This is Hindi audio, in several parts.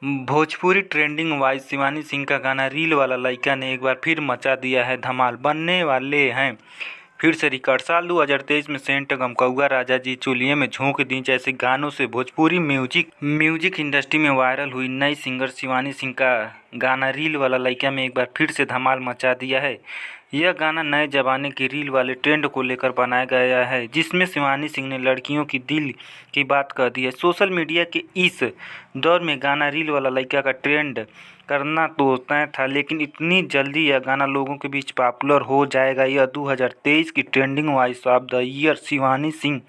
भोजपुरी ट्रेंडिंग वाइज शिवानी सिंह का गाना रील वाला लइका ने एक बार फिर मचा दिया है धमाल। बनने वाले हैं फिर से रिकॉर्ड। साल 2023 में सेंट गम कौआ राजा जी चुलिये में झोंक दी जैसे गानों से भोजपुरी म्यूजिक इंडस्ट्री में वायरल हुई नई सिंगर शिवानी सिंह का गाना रील वाला लइका में एक बार फिर से धमाल मचा दिया है। यह गाना नए ज़माने के रील वाले ट्रेंड को लेकर बनाया गया है, जिसमें शिवानी सिंह ने लड़कियों की दिल की बात कह दी है। सोशल मीडिया के इस दौर में गाना रील वाला लइका का ट्रेंड करना तो तय था, लेकिन इतनी जल्दी यह गाना लोगों के बीच पॉपुलर हो जाएगा, यह 2023 की trending voice of the year Shivani Singh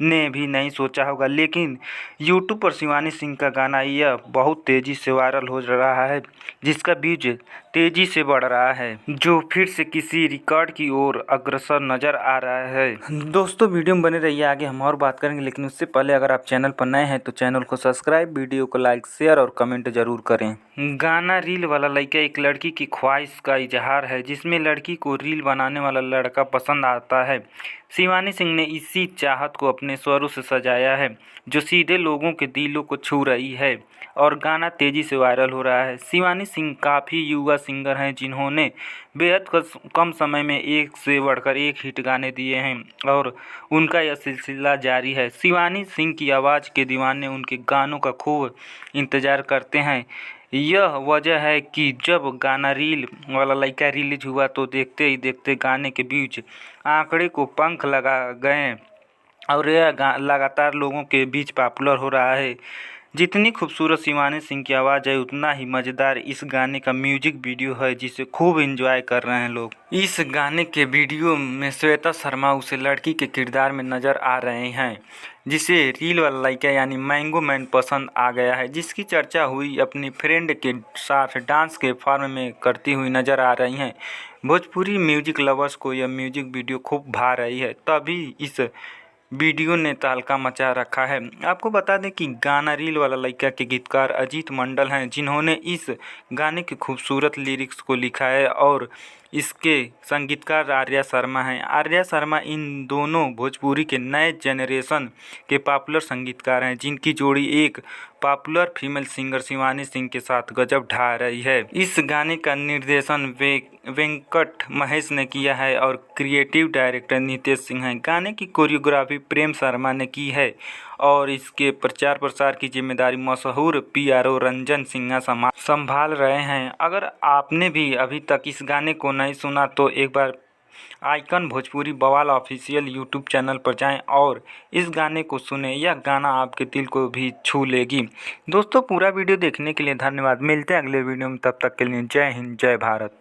ने भी नहीं सोचा होगा। लेकिन यूट्यूब पर शिवानी सिंह का गाना यह बहुत तेज़ी से वायरल हो रहा है, जिसका व्यूज तेज़ी से बढ़ रहा है, जो फिर से किसी रिकॉर्ड की ओर अग्रसर नज़र आ रहा है। दोस्तों, वीडियो में बने रहिए, आगे हम और बात करेंगे, लेकिन उससे पहले अगर आप चैनल पर नए हैं तो चैनल को सब्सक्राइब, वीडियो को लाइक, शेयर और कमेंट जरूर करें। गाना रील वाला लड़का एक लड़की की ख्वाहिश का इजहार है, जिसमें लड़की को रील बनाने वाला लड़का पसंद आता है। शिवानी सिंह ने इसी चाहत को अपने स्वरों से सजाया है, जो सीधे लोगों के दिलों को छू रही है और गाना तेज़ी से वायरल हो रहा है। शिवानी सिंह काफ़ी युवा सिंगर हैं, जिन्होंने बेहद कम समय में एक से बढ़कर एक हिट गाने दिए हैं और उनका यह सिलसिला जारी है। शिवानी सिंह की आवाज़ के दीवाने उनके गानों का खूब इंतज़ार करते हैं। यह वजह है कि जब गाना रील वाला लइका रिलीज हुआ तो देखते ही देखते गाने के बीच आंकड़े को पंख लगा गए और यह लगातार लोगों के बीच पॉपुलर हो रहा है। जितनी खूबसूरत शिवानी सिंह की आवाज़ है, उतना ही मज़ेदार इस गाने का म्यूजिक वीडियो है, जिसे खूब एंजॉय कर रहे हैं लोग। इस गाने के वीडियो में श्वेता शर्मा उसे लड़की के किरदार में नज़र आ रहे हैं, जिसे रील वाला लइका यानी मैंगो मैन पसंद आ गया है, जिसकी चर्चा हुई अपनी फ्रेंड के साथ डांस के फॉर्म में करती हुई नज़र आ रही हैं। भोजपुरी म्यूजिक लवर्स को यह म्यूजिक वीडियो खूब भा रही है, तभी इस वीडियो ने तहलका मचा रखा है। आपको बता दें कि गाना रील वाला लइका के गीतकार अजीत मंडल हैं, जिन्होंने इस गाने के खूबसूरत लिरिक्स को लिखा है और इसके संगीतकार आर्या शर्मा हैं। आर्या शर्मा इन दोनों भोजपुरी के नए जेनरेशन के पॉपुलर संगीतकार हैं, जिनकी जोड़ी एक popular female singer Shivani Singh के साथ गजब ढा रही है। इस गाने का निर्देशन वेंकट महेश ने किया है और क्रिएटिव डायरेक्टर नितेश सिंह हैं। गाने की कोरियोग्राफी प्रेम शर्मा ने की है और इसके प्रचार प्रसार की जिम्मेदारी मशहूर PRO रंजन सिन्हा संभाल रहे हैं। अगर आपने भी अभी तक इस गाने को नहीं सुना तो एक बार आइकन भोजपुरी बवाल ऑफिशियल यूट्यूब चैनल पर जाएं और इस गाने को सुनें। यह गाना आपके दिल को भी छू लेगी। दोस्तों, पूरा वीडियो देखने के लिए धन्यवाद। मिलते हैं अगले वीडियो में, तब तक के लिए जय हिंद, जय भारत।